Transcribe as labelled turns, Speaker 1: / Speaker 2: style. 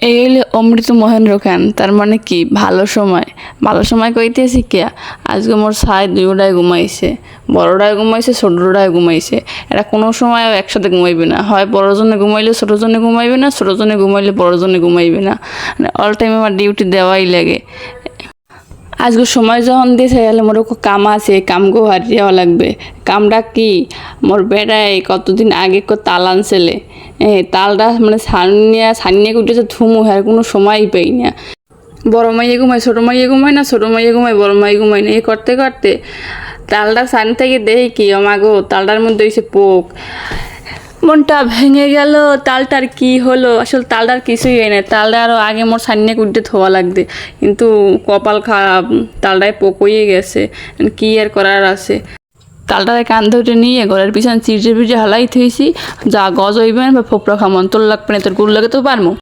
Speaker 1: এই হইলে অমৃত মহেন্দ্র খান, তার মানে কি ভালো সময় কইতেছি কিয়া। আজকে মোর ছাই দুইটাই ঘুমাইছে, বড়টাই ঘুমাইছে, ছোটটাই ঘুমাইছে। এরা কোনো সময় একসাথে ঘুমাইবে না, হয় বড়জনে ঘুমাইলে ছোটজনে ঘুমাইবে না, ছোটজনে ঘুমাইলে বড়জনে ঘুমাইবে না। মানে অল টাইম আমার ডিউটি দেওয়াই লাগে। আজকে সময় যখন দিয়েছে তাহলে মোর কাম আছে, কামগো হারিয়ে লাগবে। কামটা কি, মোর বেড়ায় কতদিন আগে তাল আনছেলে, তালটা মানে ছানিয়ে কুটেছে ধুমু, হ্যাঁ কোনো সময়ই পাই না। বড় মাইয়ে ঘুমায়, ছোটো মাইয়ে ঘুমায় না, ছোটো মাইয়ে ঘুমায়, বড় মাইয়ে ঘুমায় না। এই করতে করতে তালটা ছান থেকে দেখি কি আমাগো তালটার মধ্যে হয়েছে পোক। মনটা ভেঙে গেল, তালটার কি হলো। আসলে তালটার কিছুই হয় না, তালটা আরও আগে মোর সামনে কুটতে থোয়া লাগবে, কিন্তু কপাল খারাপ, তালটায় পোক হয়ে গেছে। কি আর করার আছে। তালটারে কান ধরে নিয়ে ঘরের পিছনে চিরচে পিঠে হালাই থইছি, যা গজ হইবেন বা ফোপরা খামন তোর লাগবে না, তোর গুরু লাগে তো পারমো।